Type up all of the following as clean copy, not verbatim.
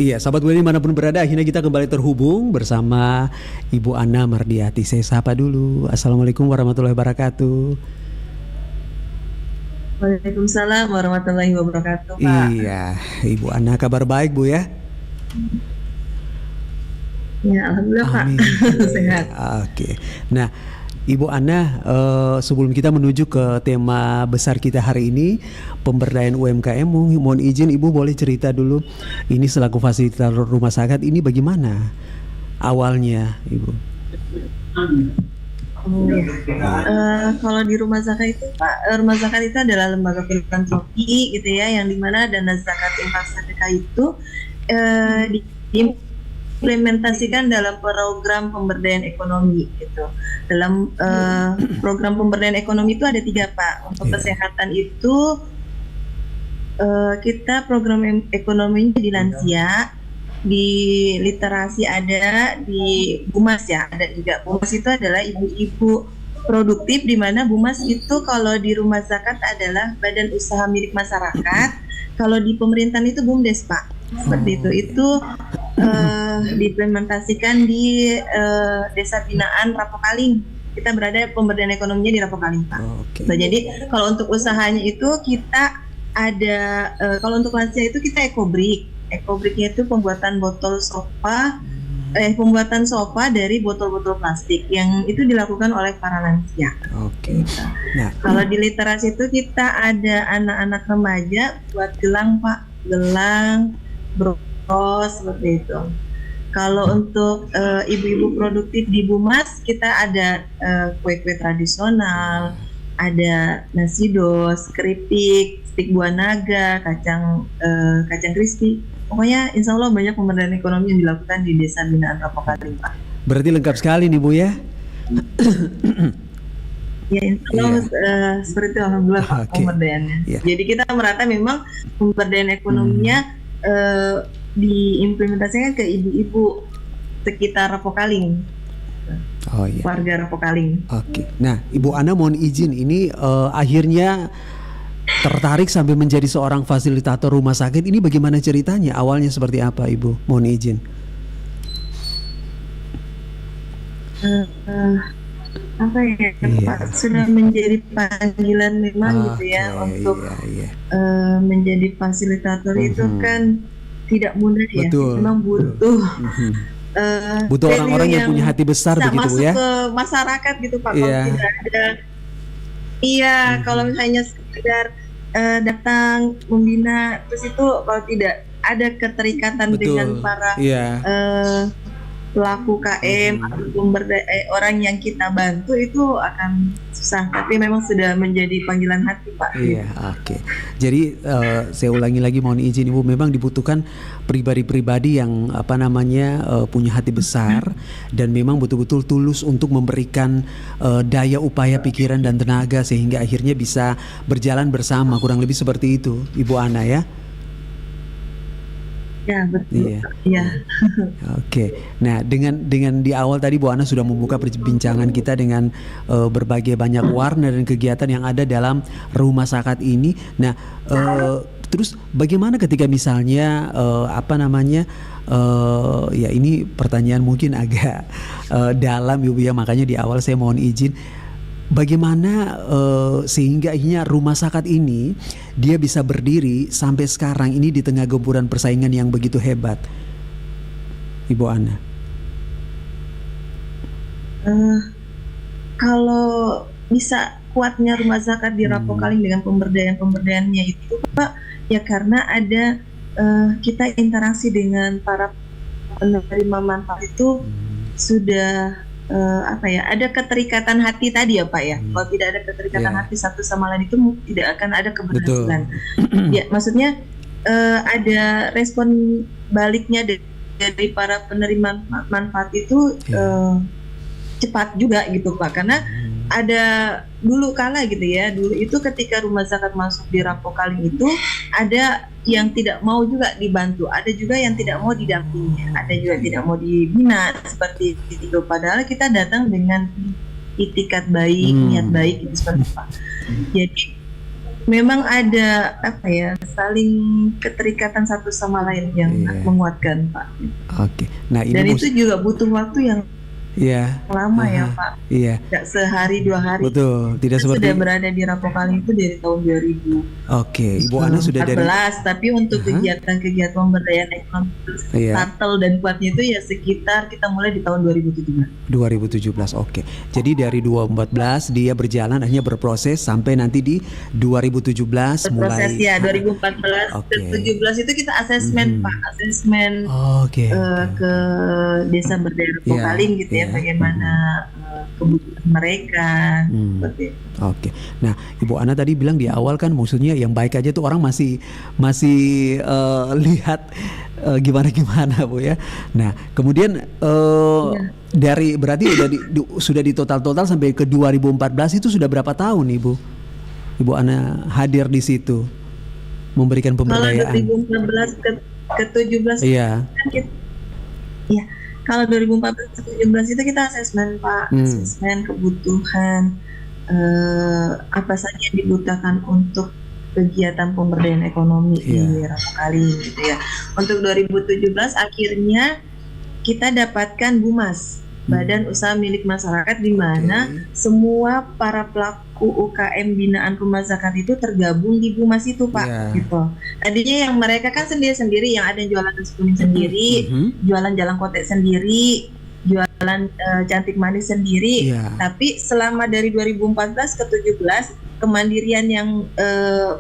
Iya, sahabat Buana dimanapun berada, akhirnya kita kembali terhubung bersama Ibu Ana Mardiati. Saya sapa dulu. Assalamualaikum warahmatullahi wabarakatuh. Waalaikumsalam warahmatullahi wabarakatuh, Pak. Iya, Ibu Ana kabar baik Bu ya? Ya, alhamdulillah, Pak. Amin. Sehat. Oke. Nah, Ibu Ana, sebelum kita menuju ke tema besar kita hari ini, pemberdayaan UMKM, mohon izin Ibu boleh cerita dulu, ini selaku fasilitator rumah sakit ini bagaimana awalnya, Ibu? Oh, ya. Kalau di rumah zakat itu, Pak, rumah zakat itu adalah lembaga filantropi gitu ya, yang dimana dana zakat infak sedekah itu diimplementasikan dalam program pemberdayaan ekonomi gitu. Dalam program pemberdayaan ekonomi itu ada 3, Pak. Untuk kesehatan itu kita program ekonominya di lansia, di literasi ada, di Bumas ya ada juga. Bumas itu adalah ibu-ibu produktif, di mana Bumas itu kalau di rumah zakat adalah badan usaha milik masyarakat, kalau di pemerintahan itu BUMDes, Pak. Seperti itu diimplementasikan di Desa Binaan Rapokaling. Kita berada pemberdayaan ekonominya di Rapokaling, Pak. Okay. So, jadi kalau untuk usahanya itu kita ada, kalau untuk lansia itu kita ekobrik. Ekobriknya itu pembuatan pembuatan sofa dari botol-botol plastik yang itu dilakukan oleh para lansia. Oke. Gitu. Nah, kalau di literasi itu kita ada anak-anak remaja buat gelang, Pak, gelang, bros, seperti itu. Kalau untuk ibu-ibu produktif di Bumas kita ada kue-kue tradisional, ada nasi dos, keripik, stik buah naga, kacang crispy. Pokoknya insya Allah banyak pemberdayaan ekonomi yang dilakukan di Desa Binaan Rapokaling, Pak. Berarti lengkap sekali nih Bu ya? Ya insya Allah seperti itu, alhamdulillah, Pak, pemberdayaannya. Jadi kita merata memang pemberdayaan ekonominya diimplementasikan ke ibu-ibu sekitar Rapokaling. Warga Rapokaling. Oke. Nah, Ibu Ana mohon izin, ini akhirnya tertarik sampai menjadi seorang fasilitator rumah sakit, ini bagaimana ceritanya? Awalnya seperti apa, Ibu? Mohon izin. Apa ya, Pak, sudah menjadi panggilan memang gitu ya untuk menjadi fasilitator itu kan tidak mudah ya. Betul. Memang butuh butuh orang-orang yang punya hati besar begitu Bu ya. Masuk ke masyarakat gitu, Pak. Kalau tidak ada kalau misalnya sekedar datang membina, terus itu kalau tidak ada keterikatan dengan para pelaku KM atau orang yang kita bantu, itu akan susah. Tapi memang sudah menjadi panggilan hati, Pak. Iya, oke. Jadi saya ulangi lagi, mohon izin Ibu, memang dibutuhkan pribadi-pribadi yang punya hati besar dan memang betul-betul tulus untuk memberikan daya upaya pikiran dan tenaga sehingga akhirnya bisa berjalan bersama, kurang lebih seperti itu, Ibu Ana ya. Ya betul. Iya. Oke. Nah, dengan di awal tadi Bu Ana sudah membuka perbincangan kita dengan berbagai banyak warna dan kegiatan yang ada dalam rumah sakit ini. Nah, terus bagaimana ketika misalnya ya ini pertanyaan mungkin agak dalam Ibu ya, makanya di awal saya mohon izin. Bagaimana sehingga akhirnya rumah sakit ini dia bisa berdiri sampai sekarang ini di tengah gempuran persaingan yang begitu hebat, Ibu Ana? Kalau bisa kuatnya rumah zakat di Rapokaling dengan pemberdayaannya itu, Pak, ya karena ada kita interaksi dengan para penerima manfaat itu sudah ada keterikatan hati tadi ya, Pak ya. Kalau tidak ada keterikatan hati satu sama lain itu tidak akan ada keberhasilan. Ya, maksudnya ada respon baliknya dari para penerima manfaat itu cepat juga gitu, Pak. Karena ada dulu kala gitu ya, dulu itu ketika rumah zakat masuk di Rapokaling itu ada yang tidak mau juga dibantu, ada juga yang tidak mau didampingi, ada juga tidak mau dibina seperti itu. Padahal kita datang dengan itikat baik, niat baik gitu seperti Pak. Jadi memang ada apa ya, saling keterikatan satu sama lain yang Iya. menguatkan Pak. Oke. Nah ini Dan itu juga butuh waktu yang ya, lama ya aha, Pak, iya, tidak sehari 2 hari. betul. Tidak Kita seperti sudah berada di Rapokaling itu dari tahun Oke, Ibu Ana sudah dari 2014, tapi untuk Aha, kegiatan pemberdayaan ekonomi iya, turtle dan kuatnya itu ya sekitar kita mulai di tahun 2017. 2017. Oke. Jadi dari 2014 dia berjalan akhirnya berproses sampai nanti di 2017 Berproses mulai ya 2014 ke Oke. 17 itu kita asesmen Mhm. Pak, asesmen Oke, oke, ke oke. desa berdaya Iya, Rapokaling gitu ya, iya. bagaimana kebutuhan mereka Hmm. seperti itu. Oke. Nah, Ibu Ana tadi bilang di awal kan maksudnya yang baik aja tuh orang masih masih lihat gimana-gimana Bu ya. Nah, kemudian Iya. dari berarti sudah di total-total sampai ke 2014 itu sudah berapa tahun Ibu? Ibu Ana hadir di situ memberikan Kalau pemberdayaan. 2014 ke 17 Iya. kan kita, ya kalau 2014 ke 17 itu kita asesmen Pak, Hmm. asesmen kebutuhan apa saja yang dibutuhkan untuk kegiatan pemberdayaan ekonomi di Iya. Rapokaling gitu ya. Untuk 2017 akhirnya kita dapatkan BUMAS, Badan Usaha Milik Masyarakat, di mana Oke. semua para pelaku UKM binaan rumah zakat itu tergabung di BUMAS itu Pak, Iya. gitu. Tadinya yang mereka kan sendiri-sendiri, yang ada yang jualan nasi kuning sendiri, Mhm. jualan jalan kotek sendiri, jualan cantik manis sendiri. Iya. Tapi selama dari 2014 ke 17 kemandirian yang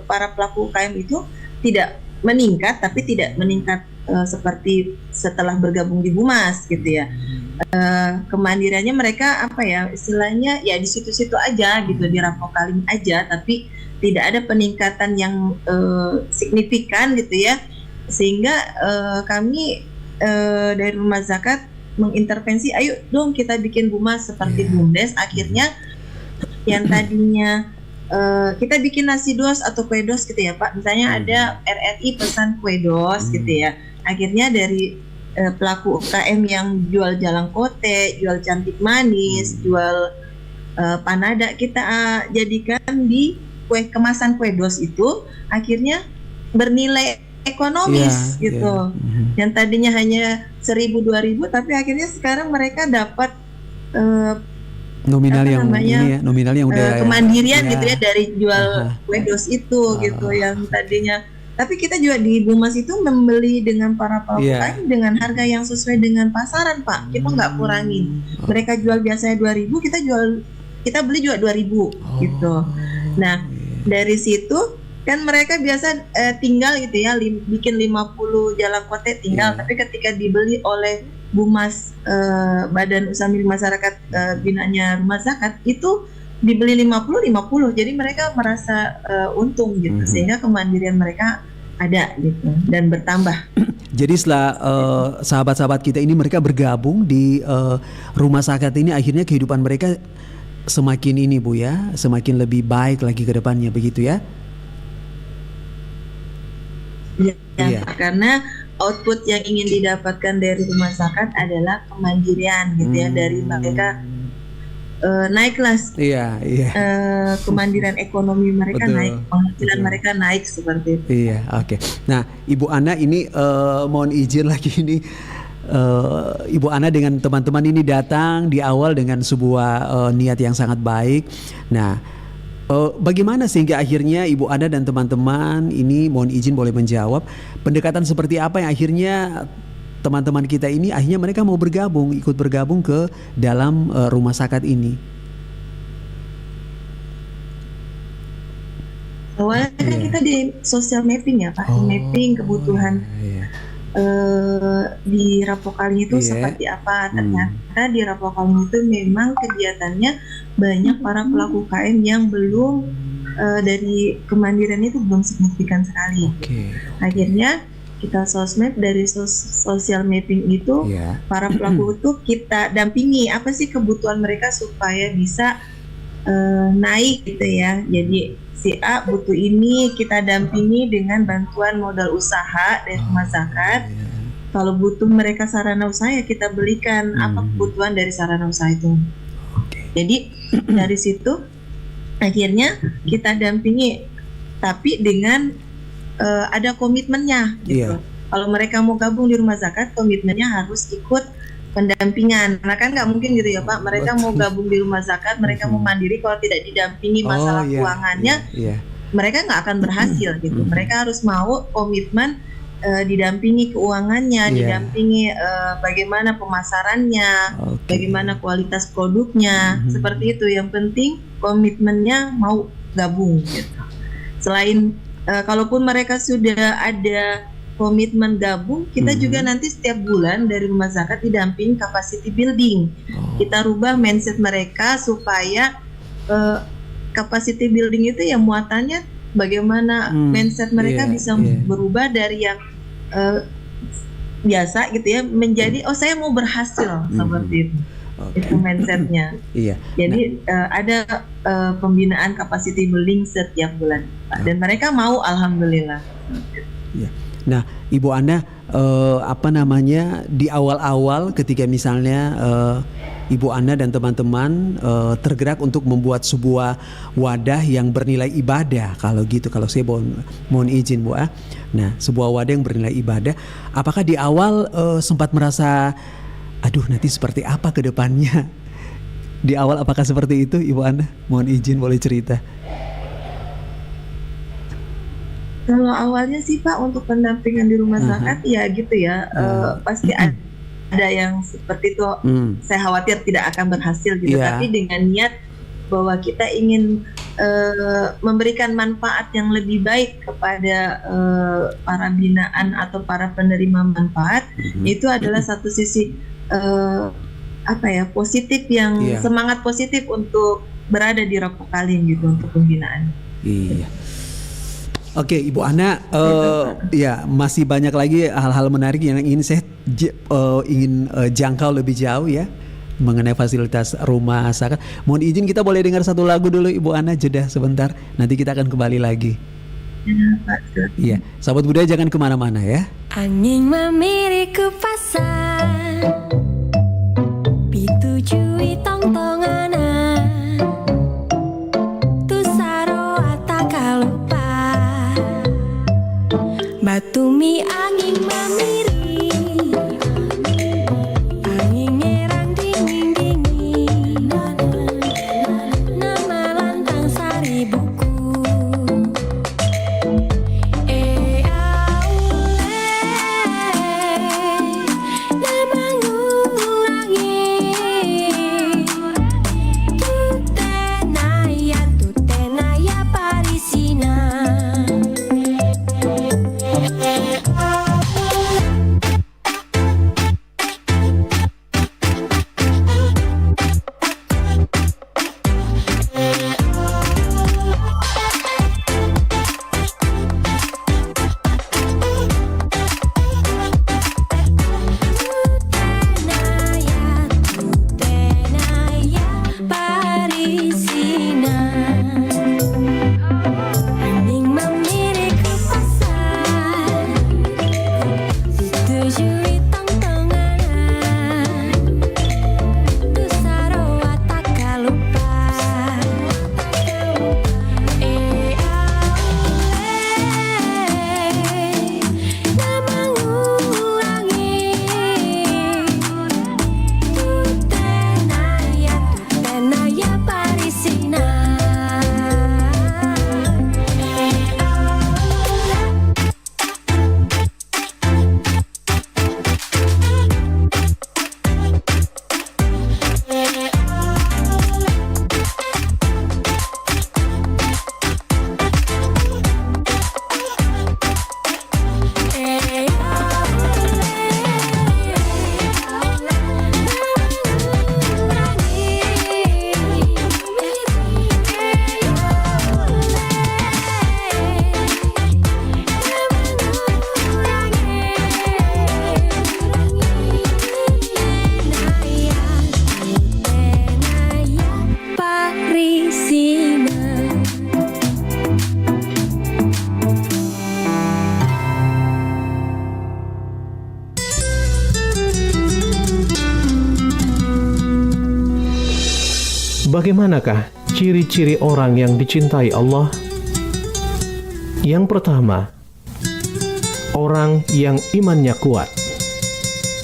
para pelaku UKM itu tidak meningkat, tapi tidak meningkat seperti setelah bergabung di BUMAS gitu ya. Kemandiriannya mereka apa ya, istilahnya ya di situ-situ aja gitu, di Rapokaling aja, tapi tidak ada peningkatan yang signifikan gitu ya, sehingga kami dari Rumah Zakat mengintervensi, ayo dong kita bikin BUMAS seperti Iya. BUMDes. Akhirnya yang tadinya kita bikin nasi dos atau kue dos gitu ya Pak, misalnya ada RRI pesan kue dos gitu ya, akhirnya dari pelaku UKM yang jual jalan kote, jual cantik manis, jual panada, kita jadikan di kemasan kue dos itu, akhirnya bernilai ekonomis Iya, gitu. iya. Mhm. Yang tadinya hanya 1.000 2.000, tapi akhirnya sekarang mereka dapat Nominal apa yang namanya, ini ya, nominal yang udah kemandirian ya. gitu ya dari jual Aha. kue dos itu gitu, Ah. yang tadinya. Tapi kita juga di BUMAS itu membeli dengan para pelaku Iya. UKM dengan harga yang sesuai dengan pasaran Pak. Kita nggak kurangin. Mereka jual biasanya 2.000, kita beli juga 2.000 gitu. Nah, dari situ kan mereka biasa tinggal gitu ya, bikin 50 jalan kote tinggal, Iya. tapi ketika dibeli oleh BUMAS, Badan Usaha Milik Masyarakat binaannya Rumah Zakat, itu dibeli 50, jadi mereka merasa untung gitu, sehingga kemandirian mereka ada gitu dan bertambah. Jadi setelah sahabat-sahabat kita ini mereka bergabung di Rumah Zakat ini, akhirnya kehidupan mereka semakin ini Bu ya, semakin lebih baik lagi ke depannya, begitu ya? Ya, Iya. karena output yang ingin didapatkan dari Rumah Zakat adalah kemandirian gitu ya, dari mereka naik kelas, Iya, iya. kemandirian ekonomi mereka Betul, naik, penghasilan betul. mereka naik seperti itu. Iya, oke. Nah, Ibu Ana ini mohon izin lagi ini, Ibu Ana dengan teman-teman ini datang di awal dengan sebuah niat yang sangat baik. Nah, bagaimana sehingga akhirnya Ibu Ana dan teman-teman ini, mohon izin boleh menjawab, pendekatan seperti apa yang akhirnya teman-teman kita ini akhirnya mereka mau bergabung, ikut bergabung ke dalam Rumah Zakat ini? Awalnya kan Iya. kita di social mapping ya Pak, di mapping kebutuhan iya. di Rapokaling itu Iya. seperti apa. Ternyata di Rapokaling itu memang kegiatannya banyak para pelaku UKM yang belum dari kemandirian itu belum signifikan sekali. Oke. Akhirnya kita sosmed, dari social mapping itu Iya. para pelaku itu kita dampingi apa sih kebutuhan mereka supaya bisa naik gitu ya. Jadi si A butuh ini, kita dampingi dengan bantuan modal usaha dari Rumah Zakat. Iya. Kalau butuh mereka sarana usaha, ya kita belikan apa kebutuhan dari sarana usaha itu. Oke. Jadi dari situ akhirnya kita dampingi tapi dengan ada komitmennya gitu. Iya. Kalau mereka mau gabung di rumah zakat, komitmennya harus ikut pendampingan. Nah kan nggak mungkin gitu ya Pak, mereka mau gabung di rumah zakat, mereka mau mandiri, kalau tidak didampingi masalah keuangannya, mereka nggak akan berhasil gitu. Mereka harus mau komitmen, didampingi keuangannya, didampingi bagaimana pemasarannya, bagaimana kualitas produknya, seperti itu. Yang penting komitmennya mau gabung gitu. Selain kalaupun mereka sudah ada komitmen gabung, kita juga nanti setiap bulan dari rumah zakat didamping capacity building. Kita rubah mindset mereka supaya capacity building itu ya muatannya bagaimana mindset mereka bisa berubah dari yang biasa gitu ya menjadi saya mau berhasil seperti itu. Itu mindsetnya. Jadi ada pembinaan capacity building setiap bulan dan mereka mau, alhamdulillah. Nah, Ibu Ana, di awal-awal ketika misalnya Ibu Ana dan teman-teman tergerak untuk membuat sebuah wadah yang bernilai ibadah, kalau saya mohon izin Bu. Nah, sebuah wadah yang bernilai ibadah, apakah di awal sempat merasa, aduh nanti seperti apa ke depannya? Di awal apakah seperti itu Ibu Ana? Mohon izin, boleh cerita. Kalau awalnya sih Pak untuk pendampingan di rumah zakat ya gitu ya, pasti ada yang seperti itu. Saya khawatir tidak akan berhasil gitu, tapi dengan niat bahwa kita ingin memberikan manfaat yang lebih baik kepada para binaan atau para penerima manfaat, itu adalah satu sisi positif yang semangat positif untuk berada di Rapokaling gitu untuk pembinaan. Iya. Oke, Ibu Ana, ya masih banyak lagi hal-hal menarik yang ingin saya jangkau lebih jauh ya mengenai fasilitas rumah zakat. Mohon izin kita boleh dengar satu lagu dulu Ibu Ana, jeda sebentar. Nanti kita akan kembali lagi. Iya, sahabat budaya jangan kemana-mana ya. Angin memiriku pasang, pitujui tong-tongana. Batumi angin memiri, angin ngerang dingin-dingin, nama lantang sari buku. Nama ngurangi, tutenaya parisina. Bagaimanakah ciri-ciri orang yang dicintai Allah? Yang pertama, orang yang imannya kuat.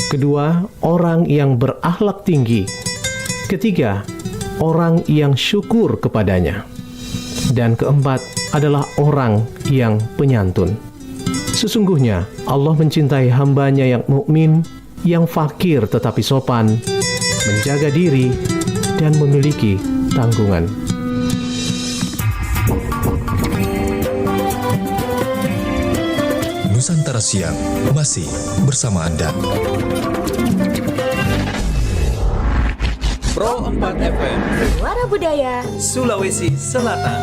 Kedua, orang yang berakhlak tinggi. Ketiga, orang yang syukur kepadanya. Dan keempat adalah orang yang penyantun. Sesungguhnya Allah mencintai hambanya yang mukmin, yang fakir tetapi sopan, menjaga diri, dan memiliki tanggungan. Nusantara Siang masih bersama Anda. Pro 4 FM Suara Budaya Sulawesi Selatan.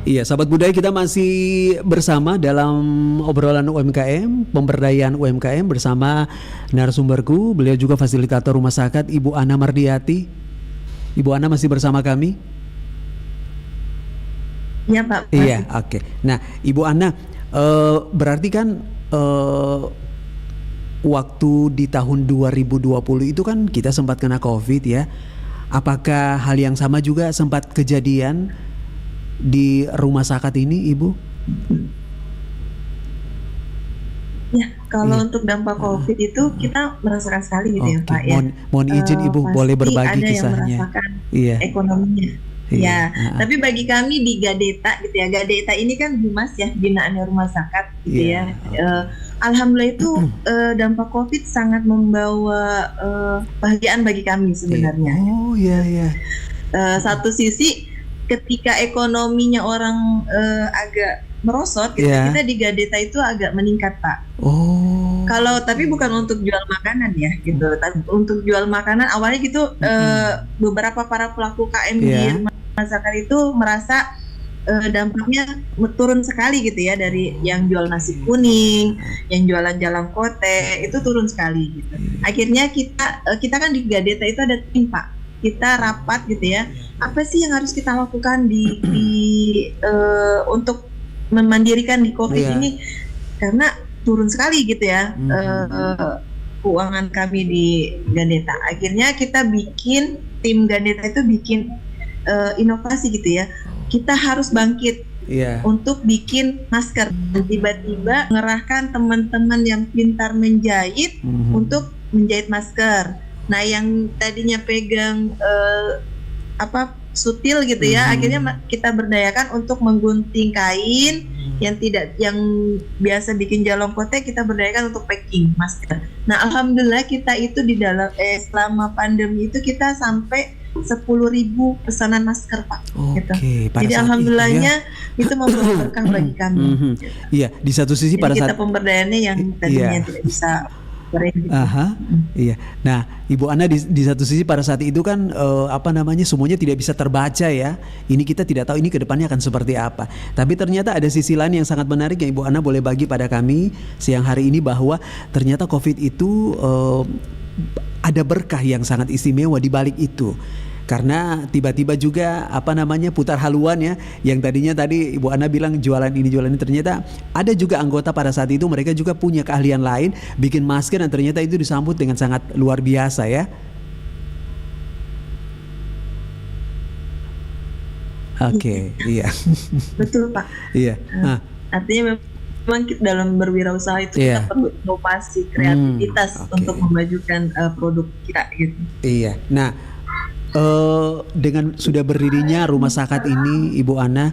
Iya, sahabat budaya, kita masih bersama dalam obrolan UMKM, pemberdayaan UMKM bersama narasumberku. Beliau juga fasilitator rumah sakit, Ibu Ana Mardiati. Ibu Ana masih bersama kami? Iya Pak. Iya, oke. Nah, Ibu Ana, berarti kan waktu di tahun 2020 itu kan kita sempat kena COVID ya. Apakah hal yang sama juga sempat kejadian di rumah sakit ini, Ibu? Ya, kalau untuk dampak COVID itu kita merasakan sekali gitu ya Pak ya. Mohon izin Ibu, boleh berbagi pasti kisahnya. ada yang merasakan Iya. ekonominya. Iya. Ya, tapi bagi kami di Gadeta gitu ya, Gadeta ini kan Humas ya, binaan rumah sakit gitu Iya. ya. Alhamdulillah itu dampak COVID sangat membawa kebahagiaan bagi kami sebenarnya. Oh iya. Satu sisi ketika ekonominya orang agak merosot gitu, Iya. kita di Gadeta itu agak meningkat Pak. Oh. Kalau tapi bukan untuk jual makanan ya gitu. Tapi untuk jual makanan awalnya gitu beberapa para pelaku KM di Iya. rumah sakit itu merasa dampaknya turun sekali gitu ya, dari yang jual nasi kuning, yang jualan jalan kote itu turun sekali gitu. Akhirnya kita kan di Gadeta itu ada tim Pak. Kita rapat gitu ya. Apa sih yang harus kita lakukan untuk memandirikan di COVID Iya. ini, karena turun sekali gitu ya keuangan kami di Gadeta. Akhirnya kita bikin, tim Gadeta itu bikin inovasi gitu ya. Kita harus bangkit Iya. untuk bikin masker. Dan tiba-tiba mengerahkan teman-teman yang pintar menjahit untuk menjahit masker. Nah, yang tadinya pegang sutil gitu ya, akhirnya kita berdayakan untuk menggunting kain yang biasa bikin jalong kote, kita berdayakan untuk packing masker. Nah, alhamdulillah kita itu di dalam selama pandemi itu kita sampai 10.000 pesanan masker Pak. Gitu. Pada Jadi saat alhamdulillahnya itu membawa berkah bagi kami. Iya, di satu sisi Jadi pada kita saat pemberdayaannya yang tadinya tidak bisa beredit. Iya. Nah, Ibu Ana di satu sisi pada saat itu kan semuanya tidak bisa terbaca ya. Ini kita tidak tahu ini ke depannya akan seperti apa. Tapi ternyata ada sisi lain yang sangat menarik yang Ibu Ana boleh bagi pada kami siang hari ini, bahwa ternyata COVID itu ada berkah yang sangat istimewa di balik itu. Karena tiba-tiba juga putar haluan ya, yang tadinya tadi Ibu Ana bilang jualan ini ternyata ada juga anggota pada saat itu mereka juga punya keahlian lain bikin masker, dan ternyata itu disambut dengan sangat luar biasa ya. Oke, iya. Betul Pak. Iya. Artinya memang dalam berwirausaha itu kita perlu inovasi, kreativitas untuk memajukan produk kita gitu. Iya. Nah, dengan sudah berdirinya rumah sakit ini, Ibu Ana,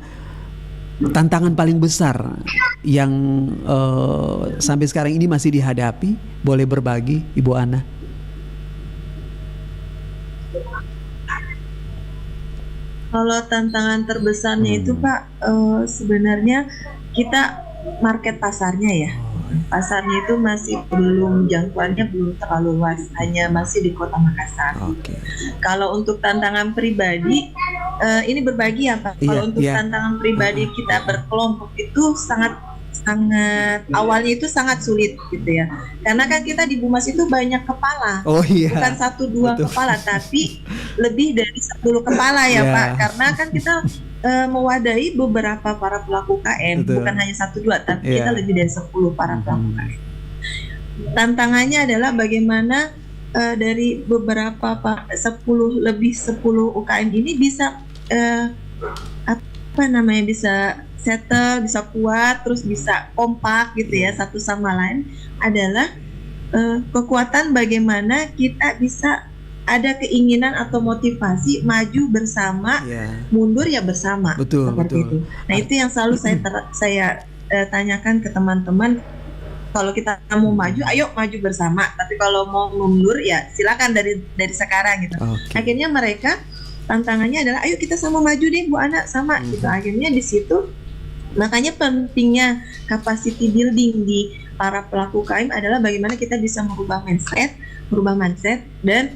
tantangan paling besar yang sampai sekarang ini masih dihadapi, boleh berbagi Ibu Ana? Kalau tantangan terbesarnya itu Pak, sebenarnya kita market pasarnya ya. Pasarnya itu masih belum, jangkauannya belum terlalu luas, hanya masih di Kota Makassar. Oke. Kalau untuk tantangan pribadi, ini berbagi ya Pak. Iya, Kalau untuk iya. tantangan pribadi kita berkelompok itu sangat awalnya itu sangat sulit gitu ya. Karena kan kita di Bumas itu banyak kepala. Oh iya. Bukan 1-2 Betul. kepala, tapi lebih dari 10 kepala ya Ya. Pak. Karena kan kita mewadahi beberapa para pelaku KM, Betul. bukan hanya 1-2, tapi Ya. kita lebih dari 10 para pelaku KM. Tantangannya adalah bagaimana dari beberapa 10 UKM ini bisa bisa settle, bisa kuat, terus bisa kompak gitu ya satu sama lain, adalah kekuatan bagaimana kita bisa ada keinginan atau motivasi maju bersama, Iya. mundur ya bersama. Betul, Seperti betul. itu. Nah itu yang selalu saya tanyakan ke teman-teman. Kalau kita mau maju, ayo maju bersama. Tapi kalau mau mundur ya silakan dari sekarang gitu. Oke. Akhirnya mereka tantangannya adalah ayo kita sama maju deh Bu Ana, sama gitu. Akhirnya di situ, makanya pentingnya capacity building di para pelaku UKM adalah bagaimana kita bisa merubah mindset dan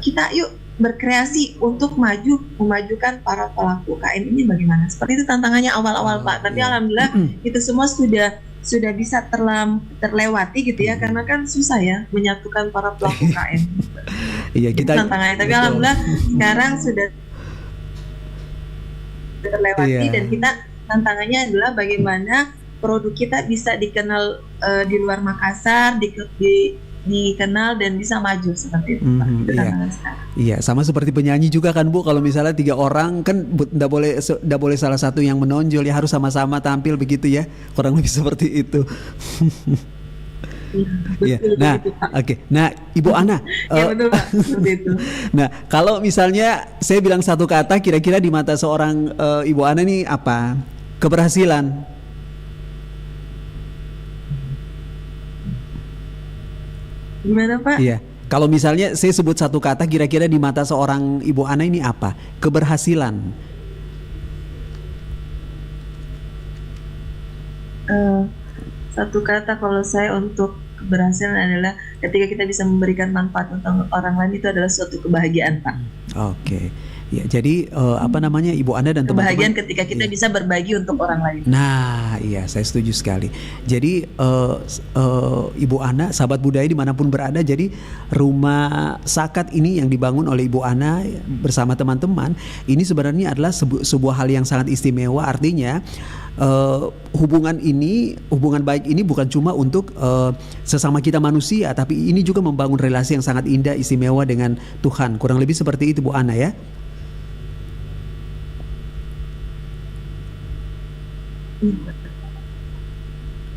kita yuk berkreasi untuk memajukan para pelaku UKM ini bagaimana. Seperti itu tantangannya awal-awal Pak. Tapi iya. alhamdulillah itu semua sudah bisa terlewati gitu ya, karena kan susah ya menyatukan para pelaku UKM. Iya, Itu kita tantangannya. Tapi betul. alhamdulillah sekarang sudah terlewati. Iya. Dan kita tantangannya adalah bagaimana produk kita bisa dikenal di luar Makassar, dikenal dan bisa maju seperti itu Pak. Itu iya. tantangan sekarang. Iya, sama seperti penyanyi juga kan Bu, kalau misalnya 3 orang kan nggak boleh salah satu yang menonjol ya, harus sama-sama tampil begitu ya, kurang lebih seperti itu. Iya. Betul, Nah, begitu, Pak. oke. Nah, Ibu Ana, Ya betul Pak, seperti itu. nah kalau misalnya saya bilang satu kata, kira-kira di mata seorang Ibu Ana nih apa? Keberhasilan. Gimana Pak? Iya. Kalau misalnya saya sebut satu kata, kira-kira di mata seorang Ibu Ana ini apa? Keberhasilan. Satu kata kalau saya untuk keberhasilan adalah ketika kita bisa memberikan manfaat untuk orang lain, itu adalah suatu kebahagiaan Pak. Oke. Ya, jadi apa namanya, Ibu Ana dan Kebahagiaan teman-teman. ketika kita Iya. bisa berbagi untuk orang lain. Nah, iya, saya setuju sekali. Jadi Ibu Ana, sahabat budaya dimanapun berada, jadi rumah zakat ini yang dibangun oleh Ibu Ana bersama teman-teman, ini sebenarnya adalah sebuah hal yang sangat istimewa. Artinya hubungan baik ini bukan cuma untuk sesama kita manusia, tapi ini juga membangun relasi yang sangat indah, istimewa dengan Tuhan. Kurang lebih seperti itu Bu Ana ya.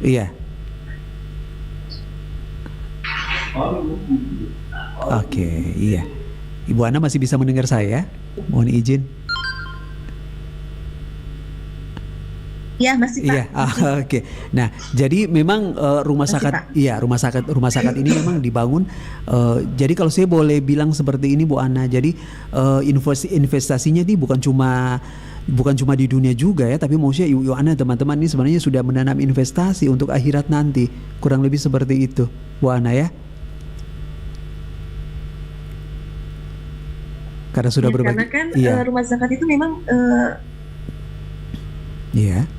Iya. Oke, iya. Ibu Ana masih bisa mendengar saya? Mohon izin. Iya masih Pak. Iya, oke. Nah, jadi memang rumah Masih, zakat, Pak. iya rumah zakat ini memang dibangun. Jadi kalau saya boleh bilang seperti ini Bu Ana, jadi investasinya ini bukan cuma di dunia juga ya, tapi maksudnya Ibu Ana teman-teman ini sebenarnya sudah menanam investasi untuk akhirat nanti. Kurang lebih seperti itu, Bu Ana ya. Karena sudah Ya, berbagi. karena kan Iya. rumah zakat itu memang Iya.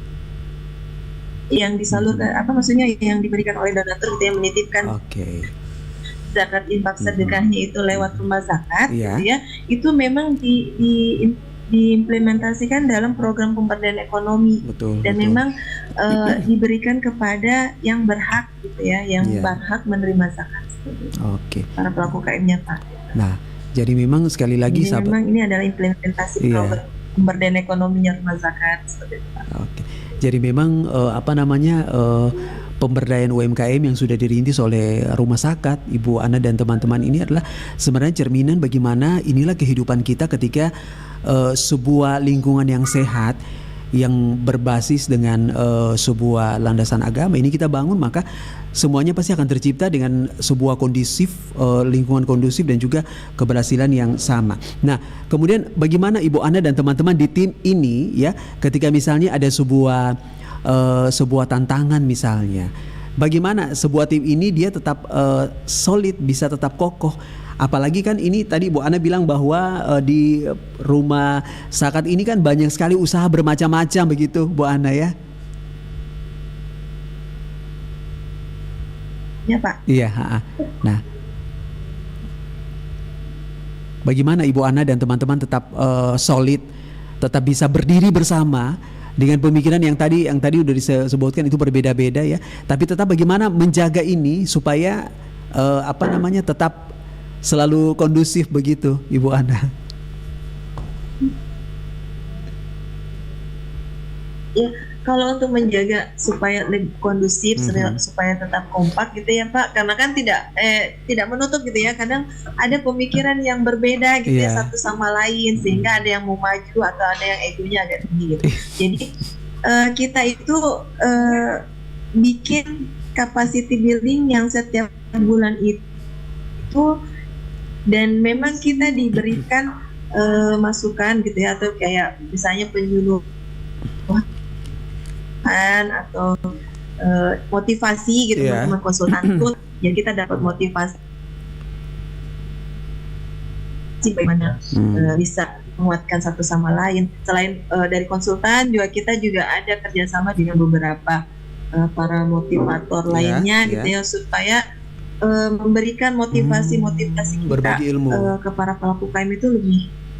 yang disalurkan, maksudnya yang diberikan oleh donatur gitu, yang menitipkan Oke. zakat infak sedekahnya itu lewat rumah zakat Iya. gitu ya, itu memang diimplementasikan dalam program pemberdayaan ekonomi. Betul. Dan betul. memang diberikan kepada yang berhak gitu ya, yang Iya. berhak menerima zakat seperti itu. Oke. Para pelaku KM-nya Pak. Nah, jadi memang sekali lagi Jadi sahabat. memang ini adalah implementasi Iya. program pemberdayaan ekonominya rumah zakat seperti itu Pak. Oke. Jadi memang pemberdayaan UMKM yang sudah dirintis oleh Rumah Zakat Ibu Ana dan teman-teman ini adalah sebenarnya cerminan bagaimana inilah kehidupan kita ketika sebuah lingkungan yang sehat yang berbasis dengan sebuah landasan agama ini kita bangun, maka semuanya pasti akan tercipta dengan sebuah kondusif, lingkungan kondusif dan juga keberhasilan yang sama. Nah, kemudian bagaimana Ibu Ana dan teman-teman di tim ini ya, ketika misalnya ada sebuah tantangan misalnya, bagaimana sebuah tim ini dia tetap solid, bisa tetap kokoh? Apalagi kan ini tadi Bu Ana bilang bahwa di rumah zakat ini kan banyak sekali usaha bermacam-macam begitu Bu Ana ya? Ya Pak. Iya. Nah, bagaimana Ibu Ana dan teman-teman tetap solid, tetap bisa berdiri bersama dengan pemikiran yang tadi udah disebutkan itu berbeda-beda ya, tapi tetap bagaimana menjaga ini supaya tetap selalu kondusif begitu Ibu Ana? Ya, kalau untuk menjaga supaya lebih kondusif, supaya tetap kompak gitu ya Pak, karena kan tidak menutup gitu ya, kadang ada pemikiran yang berbeda gitu ya satu sama lain, sehingga ada yang mau maju atau ada yang egonya agak tinggi gitu. Jadi kita itu bikin capacity building yang setiap bulan itu, dan memang kita diberikan masukan gitu ya, atau kayak misalnya penyuluhan atau motivasi gitu, teman-teman konsultan pun ya kita dapat motivasi bagaimana bisa menguatkan satu sama lain. Selain dari konsultan juga kita juga ada kerjasama dengan beberapa para motivator lainnya gitu ya, supaya memberikan motivasi kita ke para pelaku UKM itu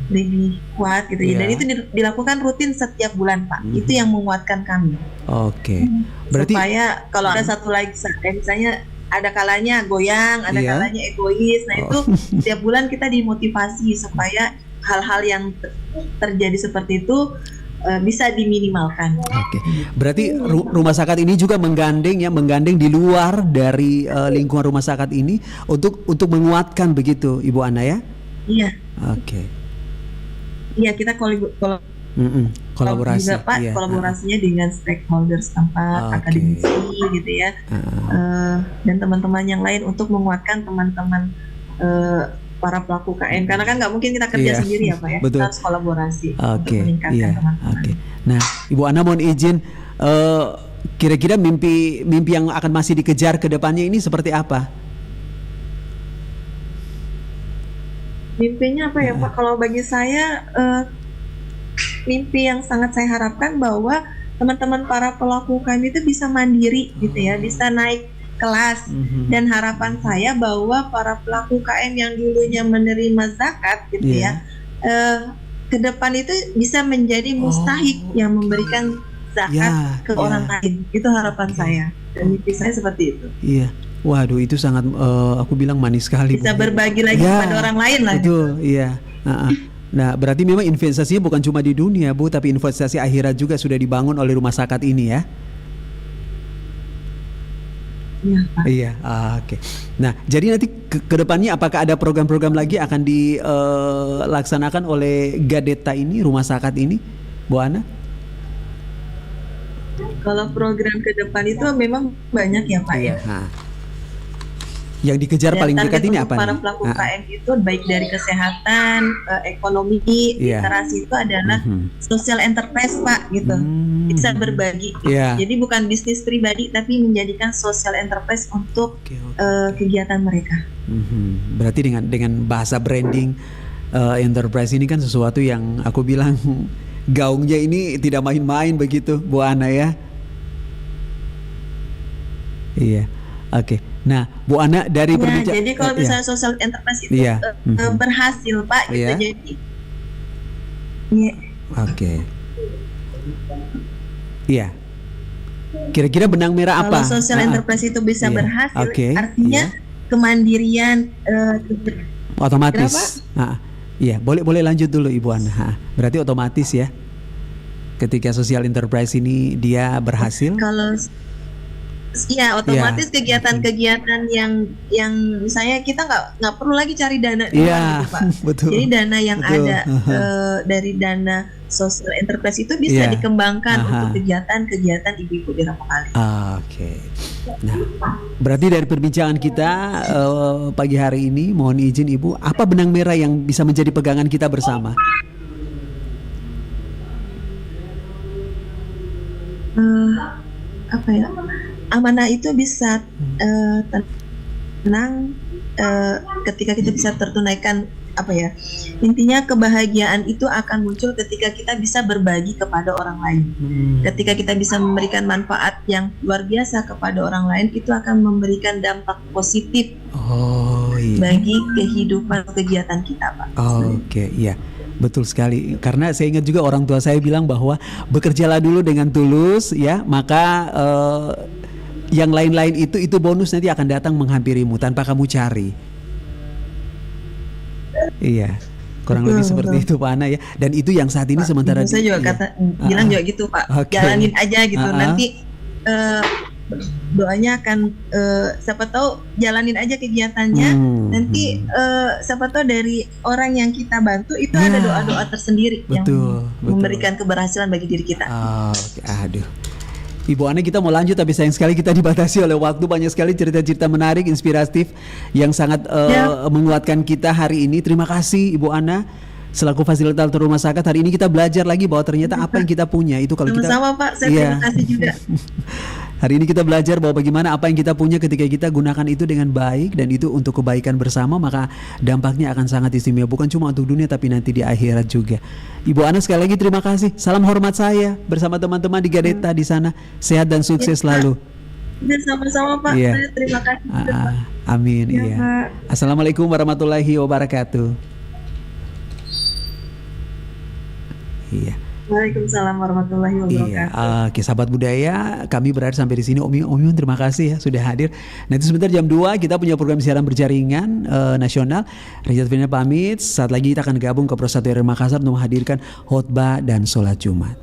lebih kuat gitu ya. Dan itu dilakukan rutin setiap bulan Pak. Itu yang menguatkan kami. Oke. Berarti supaya kalau ada satu lagi misalnya ada kalanya goyang, ada kalanya egois. Nah itu setiap bulan kita dimotivasi supaya hal-hal yang terjadi seperti itu bisa diminimalkan. Oke. Berarti rumah zakat ini juga menggandeng di luar dari lingkungan rumah zakat ini untuk menguatkan begitu Ibu Ana ya? Iya. Oke. Iya, kita kolaborasi juga Pak, kolaborasinya dengan stakeholders tempat, akademisi gitu ya, dan teman-teman yang lain untuk menguatkan teman-teman para pelaku KM, karena kan nggak mungkin kita kerja sendiri ya Pak ya. Betul. Kita harus kolaborasi untuk meningkatkan teman-teman. Nah Ibu Ana mohon izin, kira-kira mimpi yang akan masih dikejar ke depannya ini seperti apa? Mimpinya apa ya Pak? Kalau bagi saya mimpi yang sangat saya harapkan bahwa teman-teman para pelaku UKM itu bisa mandiri gitu ya, bisa naik kelas. Dan harapan saya bahwa para pelaku UKM yang dulunya menerima zakat gitu ya, ke depan itu bisa menjadi mustahik yang memberikan zakat ke orang lain. Itu harapan saya, dan mimpi saya seperti itu. Iya. Waduh, itu sangat aku bilang manis sekali. Bisa berbagi lagi kepada orang lain lah. Betul, iya. Nah, berarti memang investasinya bukan cuma di dunia, Bu, tapi investasi akhirat juga sudah dibangun oleh rumah zakat ini ya. Iya, Pak. Iya, oke. Nah, jadi nanti ke depannya apakah ada program-program lagi akan dilaksanakan oleh Gadeta ini, rumah zakat ini, Bu Ana? Kalau program ke depan itu memang banyak ya Pak ya. Yang dikejar paling dekat ini apa para nih? Pelaku UKM itu baik dari kesehatan, ekonomi, literasi itu adalah social enterprise Pak gitu. Bisa berbagi. Jadi bukan bisnis pribadi tapi menjadikan social enterprise untuk kegiatan mereka. Berarti dengan bahasa branding enterprise ini kan sesuatu yang aku bilang gaungnya ini tidak main-main begitu Bu Ana ya. Iya. Oke. Nah, Bu Ana dari jadi kalau misalnya social enterprise itu berhasil Pak gitu, jadi Oke. Iya. Kira-kira benang merah apa? Kalau social enterprise itu bisa berhasil, artinya kemandirian otomatis. Iya, boleh lanjut dulu Ibu Ana. Berarti otomatis ya. Ketika social enterprise ini dia berhasil. Kalau Ya, otomatis kegiatan-kegiatan yang misalnya kita nggak perlu lagi cari dana di luar Iya, gitu, Pak. betul. Jadi dana yang Betul. ada dari dana social enterprise itu bisa Iya. dikembangkan Aha. untuk kegiatan-kegiatan ibu-ibu di Rapokali. Oke. Nah, berarti dari perbincangan kita pagi hari ini, mohon izin Ibu, apa benang merah yang bisa menjadi pegangan kita bersama? Apa ya? Amanah itu bisa tenang ketika kita bisa tertunaikan, apa ya? Intinya kebahagiaan itu akan muncul ketika kita bisa berbagi kepada orang lain. Ketika kita bisa memberikan manfaat yang luar biasa kepada orang lain, itu akan memberikan dampak positif Oh iya. bagi kehidupan kegiatan kita, Pak. Oke, iya. Betul sekali. Karena saya ingat juga orang tua saya bilang bahwa bekerjalah dulu dengan tulus ya, maka yang lain-lain itu bonus nanti akan datang menghampirimu tanpa kamu cari. Iya. Kurang Betul, lebih seperti betul. itu Pak Ana ya. Dan itu yang saat ini Pak, sementara ibu saya juga iya. bilang juga gitu, Pak. Oke. Jalanin aja gitu. Ah. Nanti doanya akan siapa tahu jalanin aja kegiatannya. Nanti siapa tahu dari orang yang kita bantu itu Ya. ada doa-doa tersendiri yang Betul. memberikan keberhasilan bagi diri kita. Oke, aduh. Ibu Ana, kita mau lanjut tapi sayang sekali kita dibatasi oleh waktu. Banyak sekali cerita-cerita menarik, inspiratif yang sangat menguatkan kita hari ini. Terima kasih Ibu Ana selaku fasilitator rumah sakit. Hari ini kita belajar lagi bahwa ternyata apa yang kita punya itu kalau kita Sama-sama, Pak. Saya Iya. terima kasih juga. Hari ini kita belajar bahwa bagaimana apa yang kita punya ketika kita gunakan itu dengan baik dan itu untuk kebaikan bersama, maka dampaknya akan sangat istimewa, bukan cuma untuk dunia tapi nanti di akhirat juga. Ibu Ana, sekali lagi terima kasih. Salam hormat saya bersama teman-teman di Gadeta di sana. Sehat dan sukses selalu. Dan sama-sama, Pak. Iya. Saya terima kasih juga, Pak. Amin. Ya, Iya. Pak. Assalamualaikum warahmatullahi wabarakatuh. Iya. Waalaikumsalam warahmatullahi Iya, wabarakatuh. oke sahabat budaya, kami berakhir sampai di sini. Om Yun, terima kasih ya sudah hadir. Nanti sebentar jam 2 kita punya program siaran berjaringan nasional. Rizal Fina pamit. Saat lagi kita akan gabung ke Pro 1 RRI Makassar untuk menghadirkan khotbah dan sholat Jumat.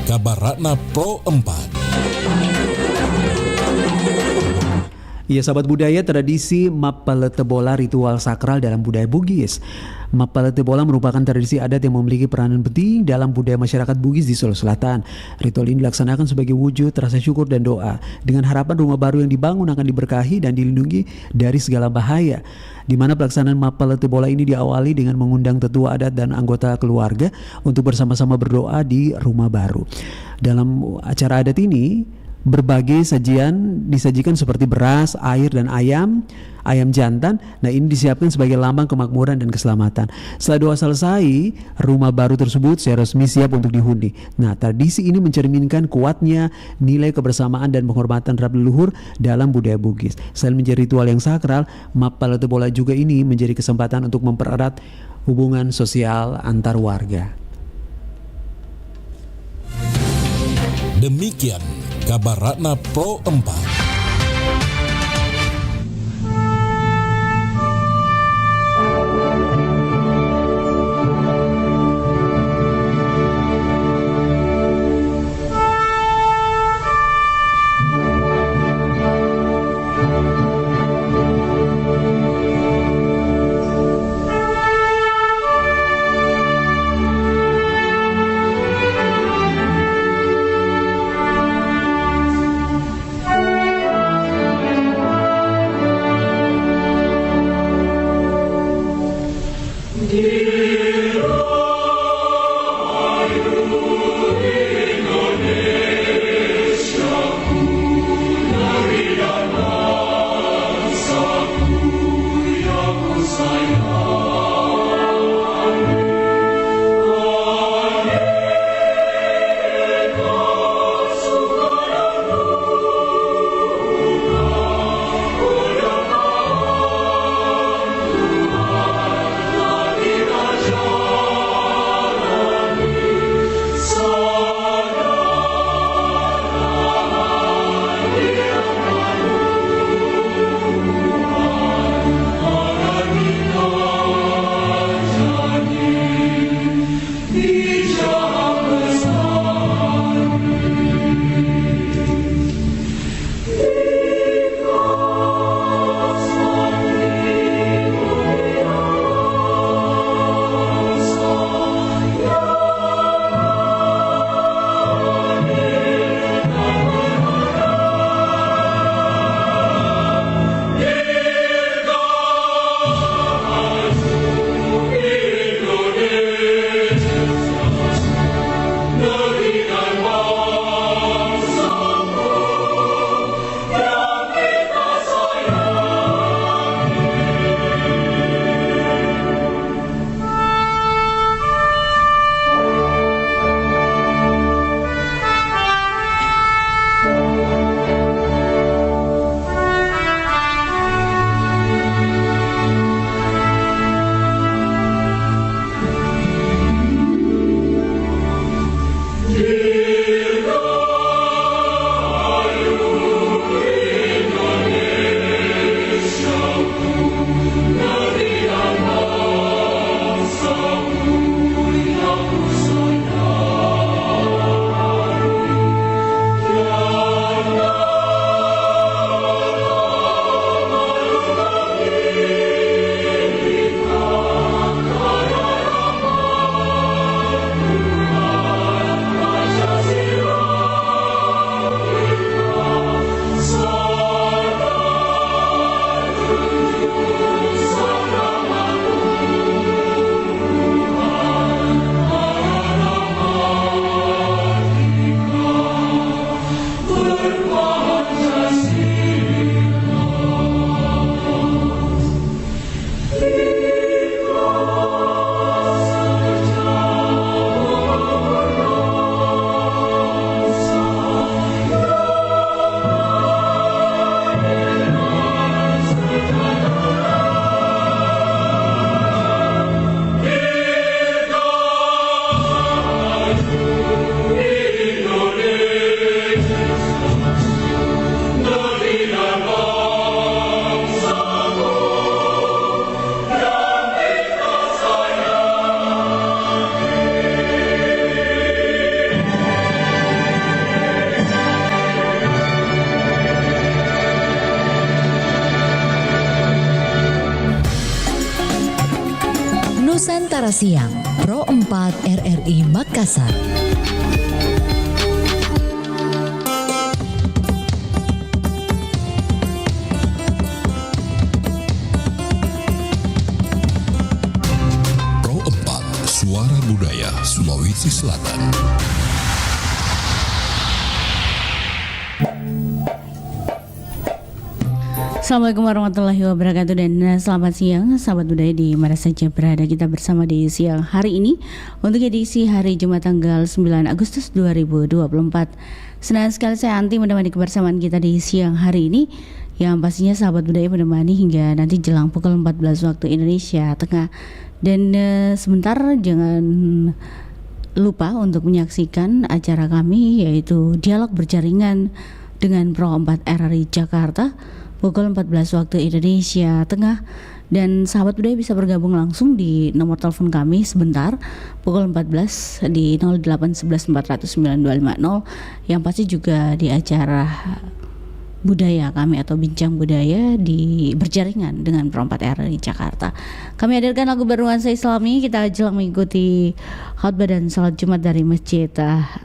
Kabar Ratna Pro 4. Ya sahabat budaya, tradisi Mapalete Bola ritual sakral dalam budaya Bugis. Mapalete Bola merupakan tradisi adat yang memiliki peranan penting dalam budaya masyarakat Bugis di Sulawesi Selatan. Ritual ini dilaksanakan sebagai wujud rasa syukur dan doa dengan harapan rumah baru yang dibangun akan diberkahi dan dilindungi dari segala bahaya. Di mana pelaksanaan Mapalete Bola ini diawali dengan mengundang tetua adat dan anggota keluarga untuk bersama-sama berdoa di rumah baru. Dalam acara adat ini berbagai sajian disajikan seperti beras, air, dan ayam jantan. Nah, ini disiapkan sebagai lambang kemakmuran dan keselamatan. Setelah doa selesai, rumah baru tersebut secara resmi siap untuk dihuni. Nah, tradisi ini mencerminkan kuatnya nilai kebersamaan dan penghormatan terhadap leluhur dalam budaya Bugis. Selain menjadi ritual yang sakral, Mapalete Bola juga ini menjadi kesempatan untuk mempererat hubungan sosial antar warga. Demikian Kabar Ratna Pro 4. Bicara Siang, Pro 4 RRI Makassar. Pro 4 Suara Budaya Sulawesi Selatan. Assalamualaikum warahmatullahi wabarakatuh dan selamat siang sahabat budaya di mana saja berada. Kita bersama di siang hari ini untuk edisi hari Jumat tanggal 9 Agustus 2024. Senang sekali saya Anti menemani kebersamaan kita di siang hari ini, yang pastinya sahabat budaya menemani hingga nanti jelang pukul 14 waktu Indonesia Tengah. Dan sebentar jangan lupa untuk menyaksikan acara kami, yaitu Dialog Berjaringan dengan Pro 4 RRI Jakarta pukul 14 waktu Indonesia Tengah. Dan sahabat budaya bisa bergabung langsung di nomor telepon kami sebentar pukul 14 di 0811 400 9250, yang pasti juga di acara budaya kami atau bincang budaya di berjaringan dengan Pro 4 RRI Jakarta. Kami hadirkan lagu bernuansa Islami. Kita jelang mengikuti khutbah dan salat Jumat dari Masjid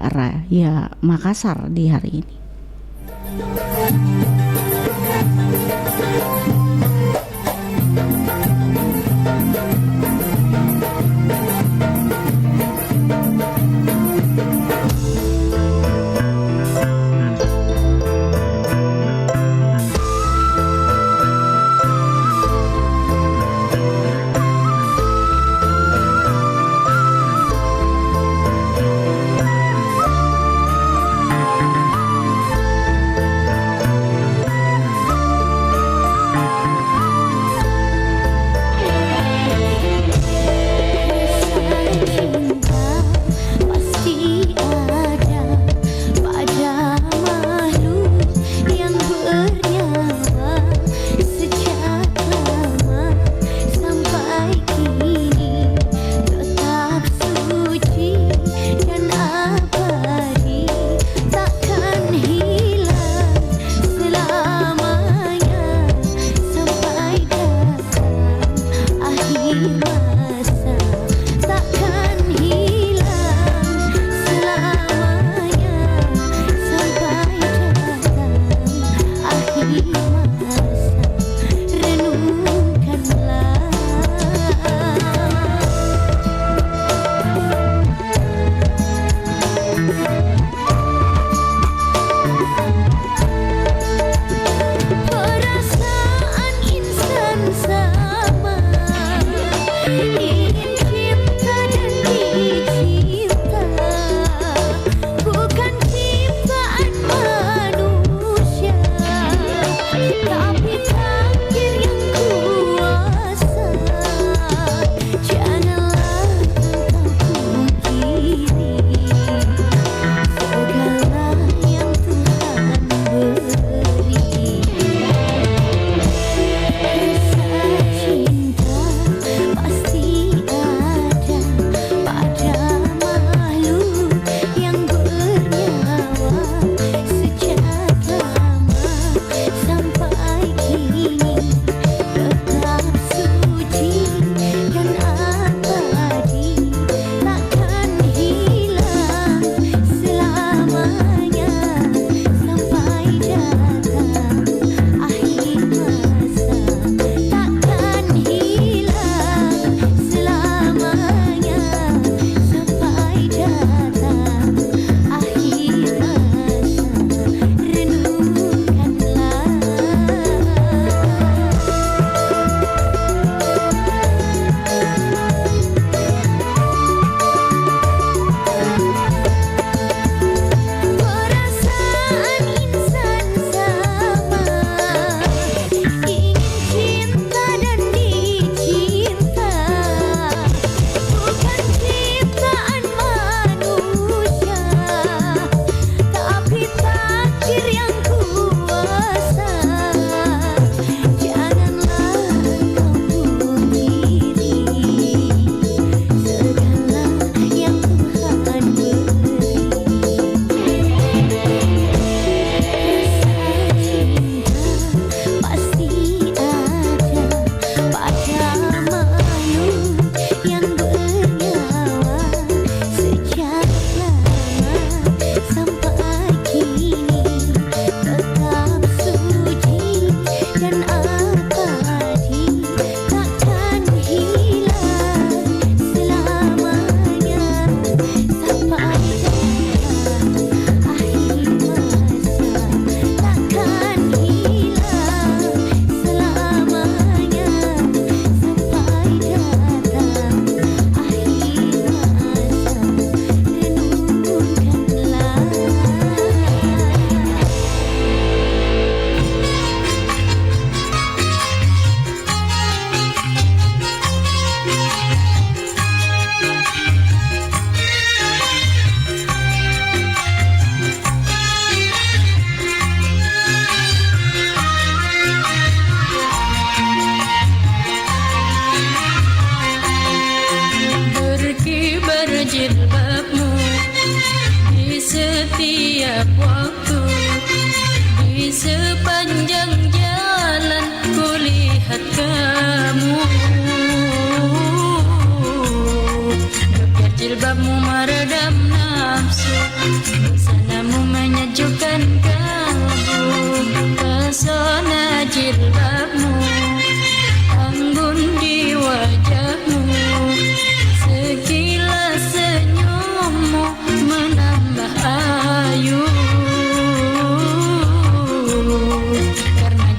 Raya Makassar di hari ini. Sampai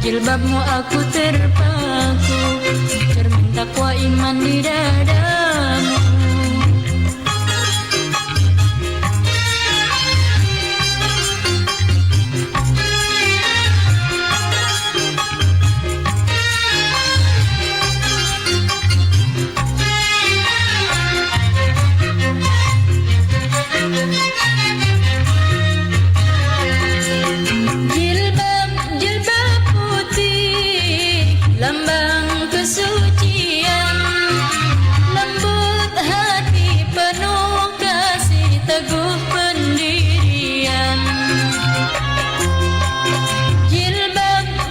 jilbabmu aku terpaku, cermin takwa iman di dadamu. Lambang kesucian, lembut hati penuh kasih, teguh pendirian.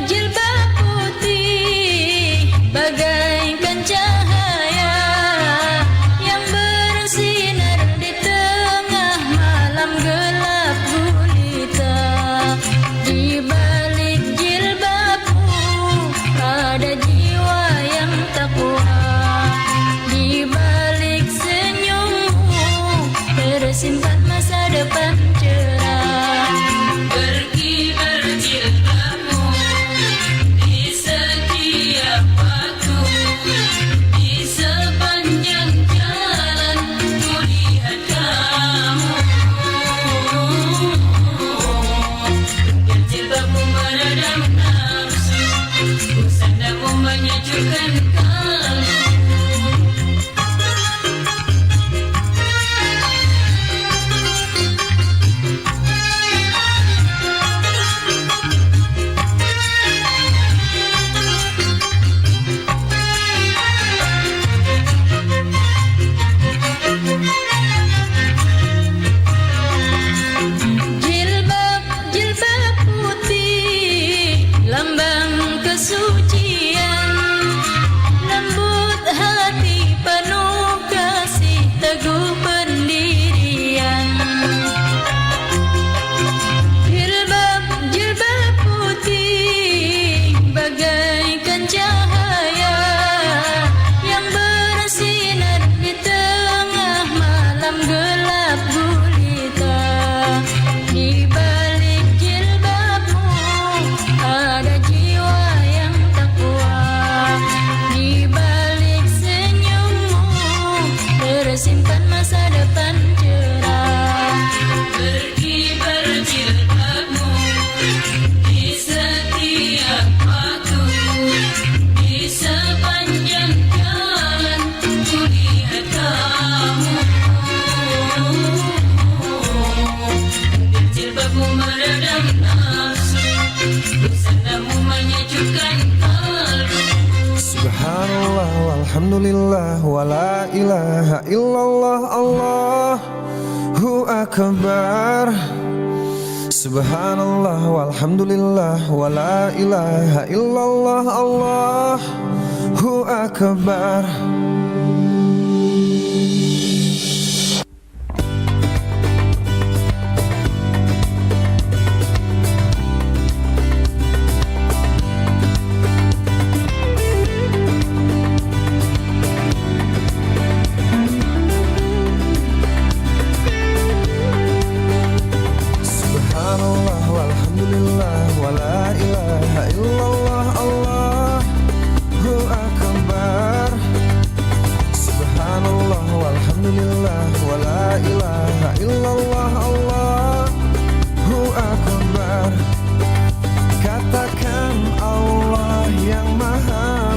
Jilbab putih bagaikan cahaya yang bersinar di tengah malam gelap gulita. Di balik jilbabmu ada jiwa yang takwa, di balik senyummu tersimpan masa depan cerah. Berkibar jilbabmu di setiap waktu, di sepanjang jalan ku lihat kamu. Biar jilbabmu meredam nafsu, busandamu menyejukkan kalbu. Jilbab putih lambang kesucian, lembut hati penuh kasih, teguh pendirian. Jilbab putih bagaikan cahaya yang bersinar di tengah malam gelap gulita. Di balik jilbabmu ada jiwa yang takwa, di balik senyummu tersimpan masa depan cerah. Berkibar jilbabmu di setiap waktu, di sepanjang jalan ku lihat kamu. Biar jilbabmu meredam nafsu, busandamu menyejukkan kalbu. Subhanallah walhamdulillah wa la ilaha illallah, Allahu akbar. Subhanallah walhamdulillah wa la ilaha illallah, Allahu akbar. Subhanallah walhamdulillah wa la ilaha illallah, Allahu akbar. Subhanallah walhamdulillah wa la ilaha illallah, Allahu akbar. Katakan Allah yang maha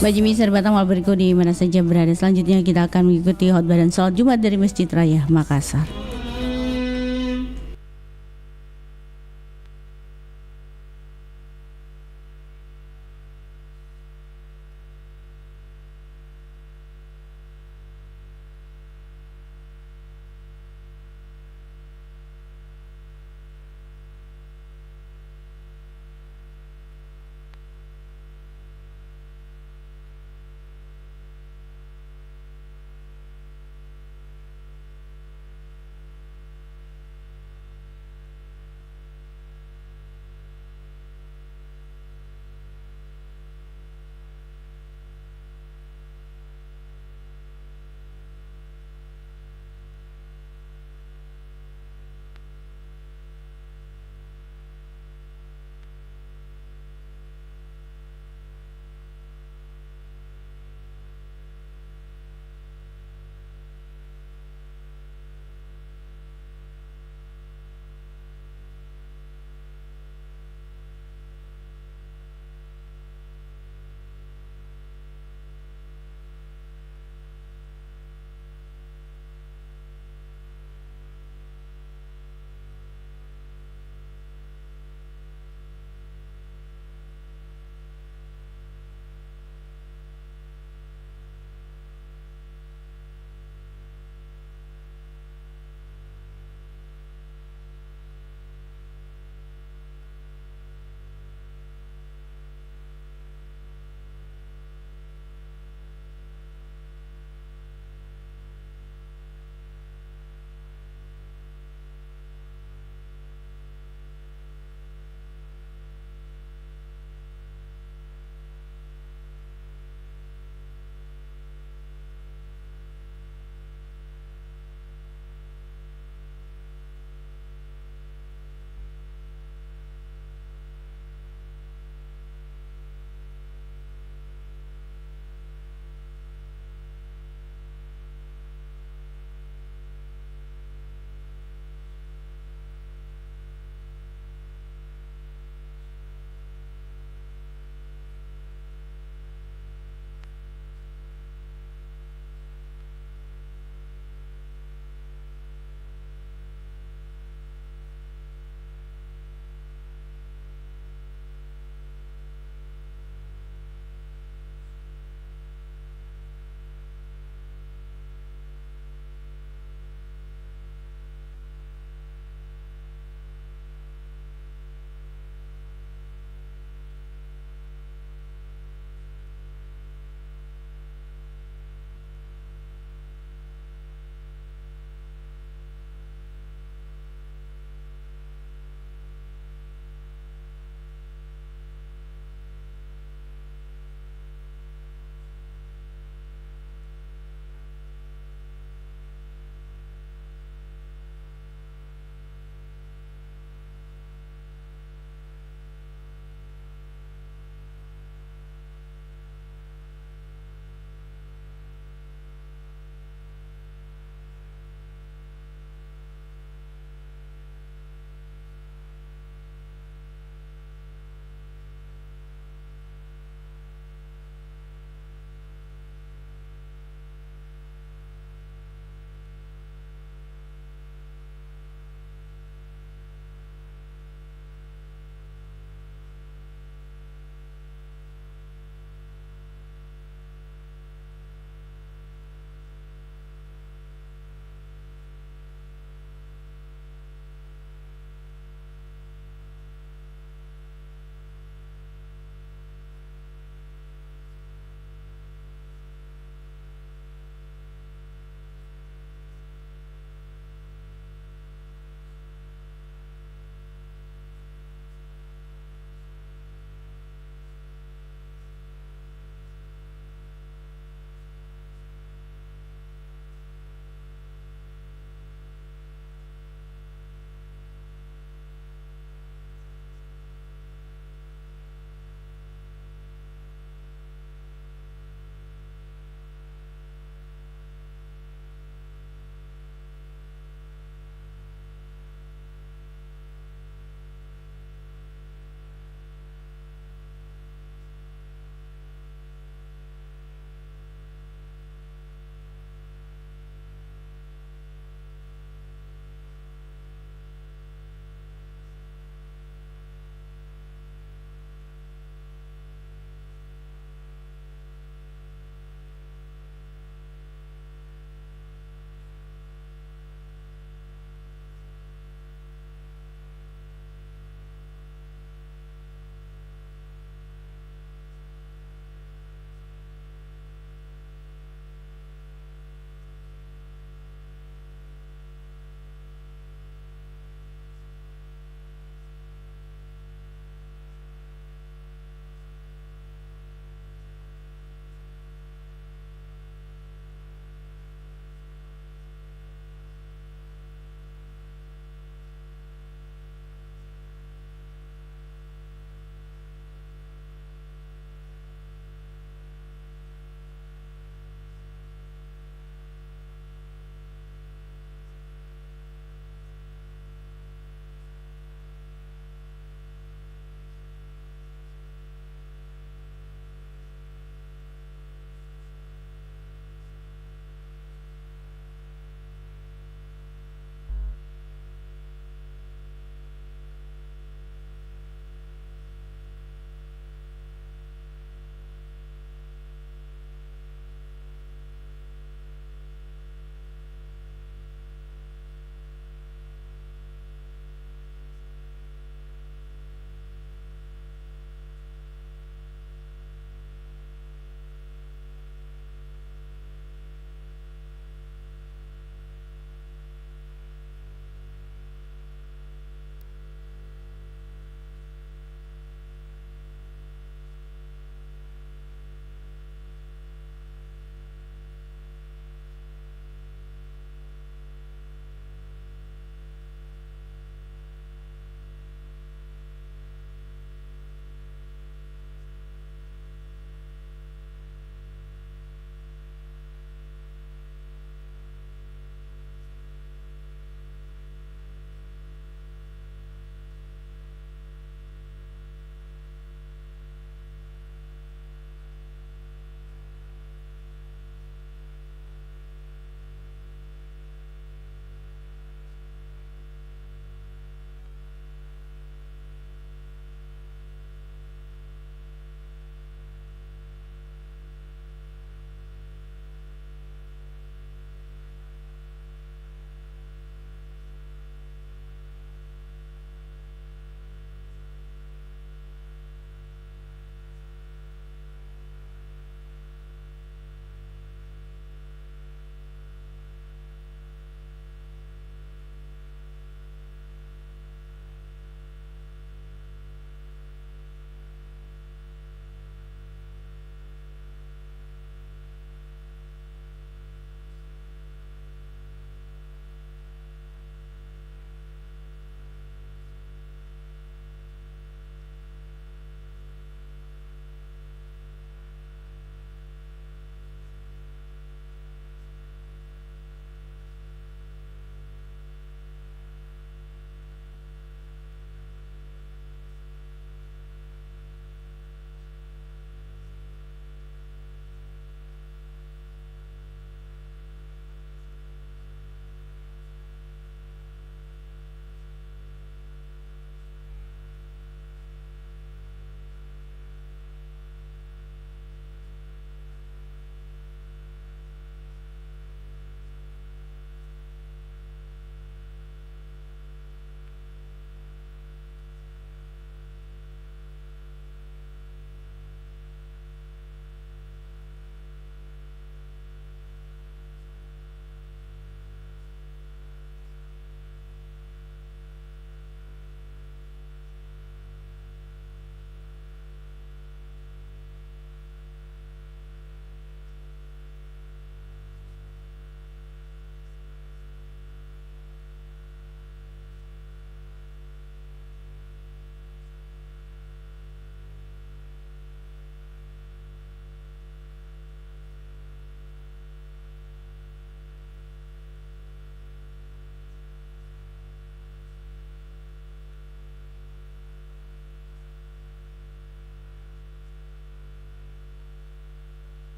Mbak Jimmy serba tamal berikut di mana saja berada. Selanjutnya kita akan mengikuti khotbah dan salat Jumat dari Masjid Raya Makassar.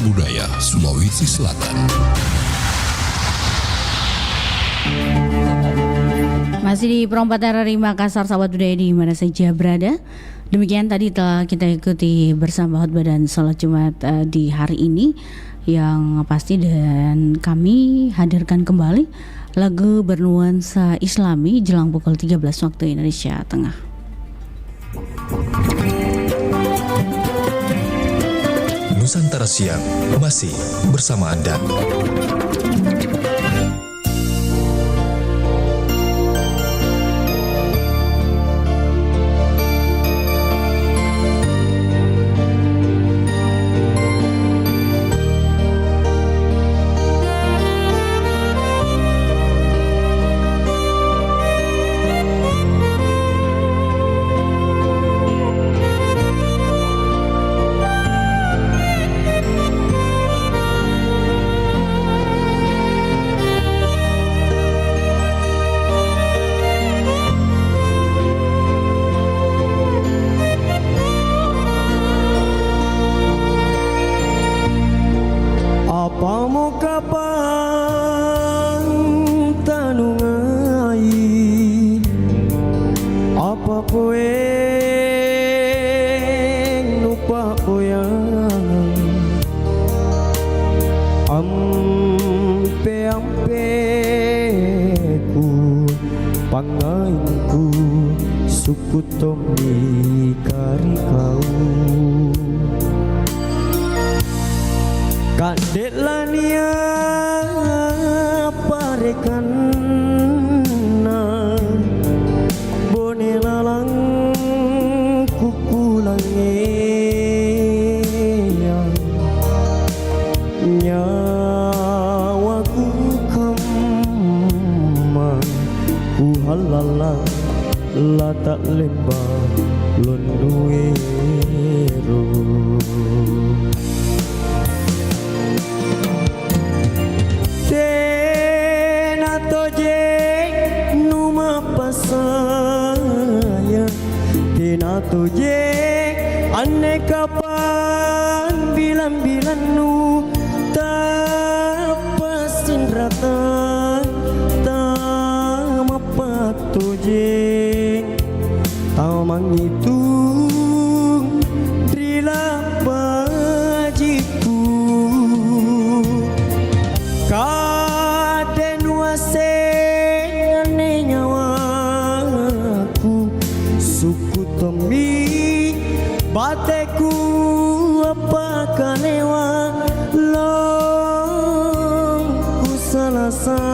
Budaya Sulawesi Selatan. Masih di Perompat RRI Makassar, sahabat budaya di mana saja berada. Demikian tadi telah kita ikuti bersama khotbah dan salat Jumat di hari ini, yang pasti dan kami hadirkan kembali lagu bernuansa Islami jelang pukul 13 waktu Indonesia Tengah. Nusantara Siang masih bersama Anda. Salah